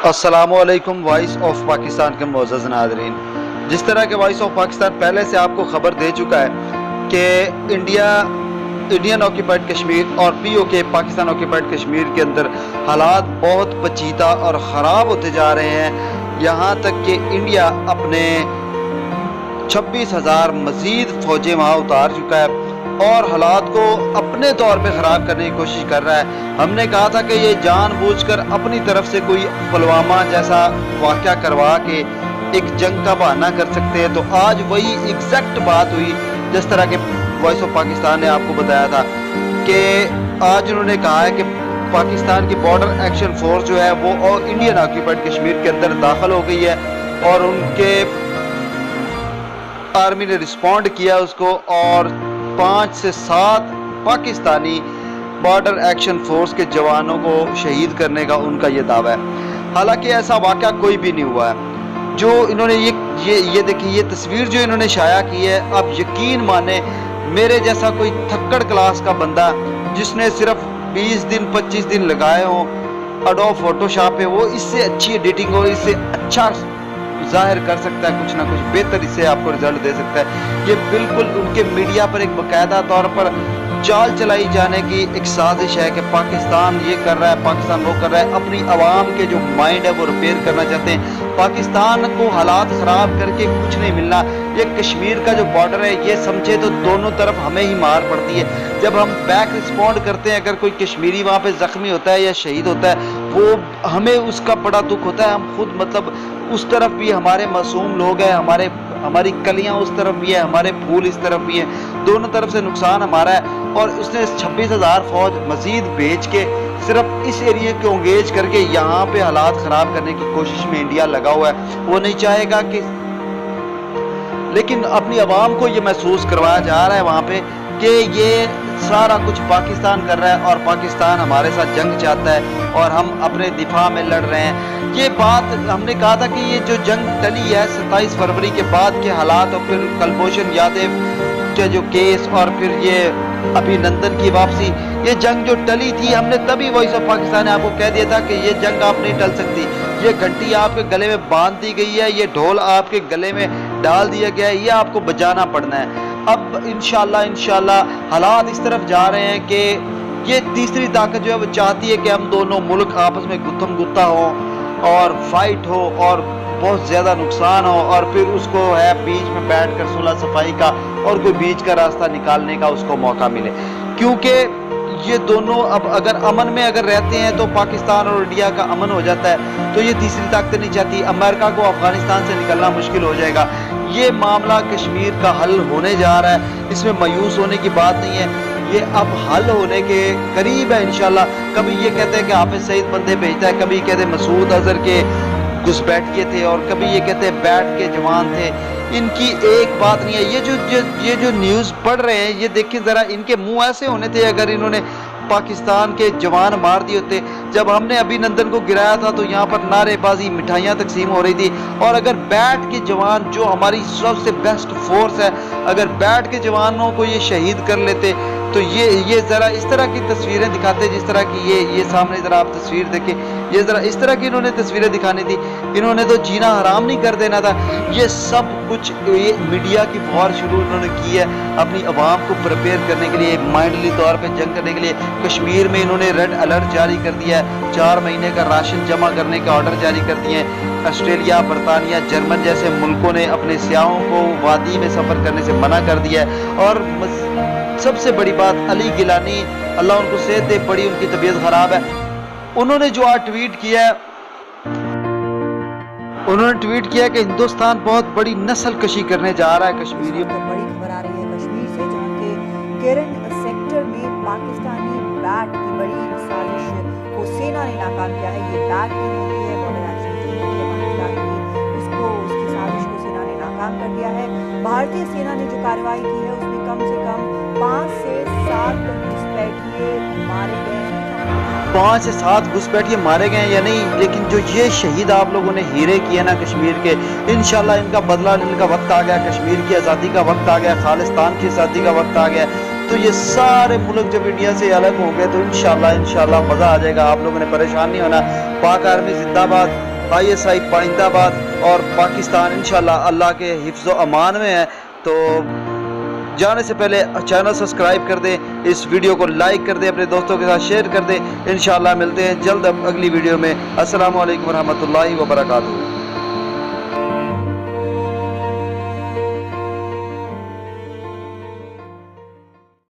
अस्सलामुअलैकुम voice of Pakistan के मोअज़्ज़ज़ नाज़रीन। जिस तरह के वॉइस ऑफ पाकिस्तान पहले से आपको खबर दे चुका है कि इंडियन ऑक्यूपाइड कश्मीर और पीओके पाकिस्तान ऑक्यूपाइड कश्मीर के अंदर हालात बहुत पेचीदा और ख़राब होते जा रहे हैं। यहाँ तक कि इंडिया अपने 26,000 मज़ीद फ़ौजें वहाँ उतार चुका है और हालात को अपने तौर पे ख़राब करने की कोशिश कर रहा है। हमने कहा था कि ये जानबूझकर अपनी तरफ से कोई पुलवामा जैसा वाक़या करवा के एक जंग का बहाना कर सकते हैं, तो आज वही एग्जैक्ट बात हुई जिस तरह के वॉइस ऑफ पाकिस्तान ने आपको बताया था कि आज उन्होंने कहा है कि पाकिस्तान की बॉर्डर एक्शन फोर्स जो है वो इंडियन ऑक्यूपाइड कश्मीर के अंदर दाखिल हो गई है और उनके आर्मी ने रिस्पॉन्ड किया उसको और 5 से 7 पाकिस्तानी बॉर्डर एक्शन फोर्स के जवानों को शहीद करने का उनका ये दावा है। हालांकि ऐसा वाक़या कोई भी नहीं हुआ है। जो इन्होंने ये देखिए, ये तस्वीर जो इन्होंने शाया की है, आप यकीन माने मेरे जैसा कोई थक्कड़ क्लास का बंदा जिसने सिर्फ 20 दिन 25 दिन लगाए हों एडोब फोटोशॉप पे, वो इससे अच्छी एडिटिंग हो, इससे अच्छा जाहिर कर सकता है, कुछ ना कुछ बेहतर इससे आपको रिजल्ट दे सकता है। ये बिल्कुल उनके मीडिया पर एक बाकायदा तौर पर चाल चलाई जाने की एक साजिश है कि पाकिस्तान ये कर रहा है, पाकिस्तान वो कर रहा है, अपनी आवाम के जो माइंड है वो रिपेयर करना चाहते हैं। पाकिस्तान को हालात ख़राब करके कुछ नहीं मिलना। ये कश्मीर का जो बॉर्डर है, ये समझे तो दोनों तरफ हमें ही मार पड़ती है। जब हम बैक रिस्पॉन्ड करते हैं, अगर कोई कश्मीरी वहाँ पे ज़ख्मी होता है या शहीद होता है, वो हमें उसका बड़ा दुख होता है। हम खुद मतलब उस तरफ भी हमारे मासूम लोग हैं, हमारी कलियां उस तरफ भी है, हमारे फूल इस तरफ भी हैं, दोनों तरफ से नुकसान हमारा है। और उसने 26,000 फौज मजीद भेज के सिर्फ इस एरिया को एंगेज करके यहाँ पे हालात ख़राब करने की कोशिश में इंडिया लगा हुआ है। वो नहीं चाहेगा कि, लेकिन अपनी आवाम को ये महसूस करवाया जा रहा है वहाँ पे कि ये सारा कुछ पाकिस्तान कर रहा है और पाकिस्तान हमारे साथ जंग चाहता है और हम अपने दिफा में लड़ रहे हैं। ये बात हमने कहा था कि ये जो जंग टली है 27 फरवरी के बाद के हालात और फिर कुलभूषण यादव के जो केस और फिर ये अभिनंदन की वापसी, ये जंग जो टली थी, हमने तभी वॉइस ऑफ पाकिस्तान ने आपको कह दिया था कि ये जंग आप नहीं टल सकती। ये घंटी आपके गले में बांध दी गई है, ये ढोल आपके गले में डाल दिया गया है, ये आपको बजाना पड़ना है। अब इंशाल्लाह हालात इस तरफ जा रहे हैं कि ये तीसरी ताकत जो है वो चाहती है कि हम दोनों मुल्क आपस में गुत्थम गुत्ता हो और फाइट हो और बहुत ज़्यादा नुकसान हो और फिर उसको है बीच में बैठकर सुलह सफाई का और कोई बीच का रास्ता निकालने का उसको मौका मिले। क्योंकि ये दोनों अब अगर अमन में अगर रहते हैं तो पाकिस्तान और इंडिया का अमन हो जाता है, तो ये तीसरी ताकत नहीं चाहती। अमेरिका को अफगानिस्तान से निकलना मुश्किल हो जाएगा। ये मामला कश्मीर का हल होने जा रहा है, इसमें मायूस होने की बात नहीं है। ये अब हल होने के करीब है इंशाल्लाह। कभी ये कहते हैं कि हाफिज सईद बंदे भेजता है, कभी कहते हैं मसूद अजहर के घुसपैठिए थे और कभी ये कहते हैं बैठ के जवान थे। इनकी एक बात नहीं है। ये जो न्यूज़ पढ़ रहे हैं, ये देखिए ज़रा, इनके मुंह ऐसे होने थे अगर इन्होंने पाकिस्तान के जवान मार दिए होते। जब हमने अभिनंदन को गिराया था तो यहाँ पर नारेबाजी, मिठाइयाँ तकसीम हो रही थी। और अगर बैठ के जवान, जो हमारी सबसे बेस्ट फोर्स है, अगर बैठ के जवानों को ये शहीद कर लेते तो ये ज़रा इस तरह की तस्वीरें दिखाते, जिस तरह की ये सामने ज़रा आप तस्वीर देखें, ये ज़रा इस तरह की इन्होंने तस्वीरें दिखानी थी। इन्होंने तो जीना हराम नहीं कर देना था। ये सब कुछ ये मीडिया की वॉर शुरू इन्होंने की है अपनी आवाम को प्रिपेयर करने के लिए, माइंडली तौर पे जंग करने के लिए। कश्मीर में इन्होंने रेड अलर्ट जारी कर दिया है, 4 महीने का राशन जमा करने का ऑर्डर जारी कर दिए हैं। ऑस्ट्रेलिया, बरतानिया, जर्मन जैसे मुल्कों ने अपने सियाहों को वादी में सफ़र करने से मना कर दिया है। और सबसे बड़ी बात, अली गिलानी, अल्लाह उनको सेहत दे, बड़ी उनकी तबीयत ख़राब है, उन्होंने जो आज ट्वीट किया है, उन्होंने ट्वीट किया कि हिंदुस्तान बहुत बड़ी नस्ल कशी करने जा रहा है कश्मीरियों। बड़ी खबर आ रही है कश्मीर से, जहां के केरन सेक्टर में पाकिस्तानी बैट की बड़ी साजिश को सेना ने नाकाम किया है। ये बैट टीम होती है, बॉर्डर एक्शन टीम होती है पाकिस्तान की, उसकी साजिश को सेना ने नाकाम कर दिया है। भारतीय सेना ने जो कार्रवाई की है उसमें कम से कम 5 से 7 घुसपैठिए मारे गए हैं। 5 से 7 घुसपैठिए मारे गए या नहीं, लेकिन जो ये शहीद आप लोगों ने हीरे किए ना कश्मीर के, इंशाल्लाह इनका बदला लेने का वक्त आ गया। कश्मीर की आज़ादी का वक्त आ गया, खालिस्तान की आज़ादी का वक्त आ गया। तो ये सारे मुल्क जब इंडिया से अलग होंगे तो इंशाल्लाह मज़ा आ जाएगा। आप लोगों ने परेशान नहीं होना। पाक आर्मी जिंदाबाद, ISI पाइंदाबाद और पाकिस्तान इंशाल्लाह अल्लाह के हिफ्ज़ व अमान में है। तो जाने से पहले चैनल सब्सक्राइब कर दें, इस वीडियो को लाइक कर दें, अपने दोस्तों के साथ शेयर कर दें। इंशाल्लाह मिलते हैं जल्द अब अगली वीडियो में। अस्सलामु अलैकुम रहमतुल्लाहि व बरकातुहू।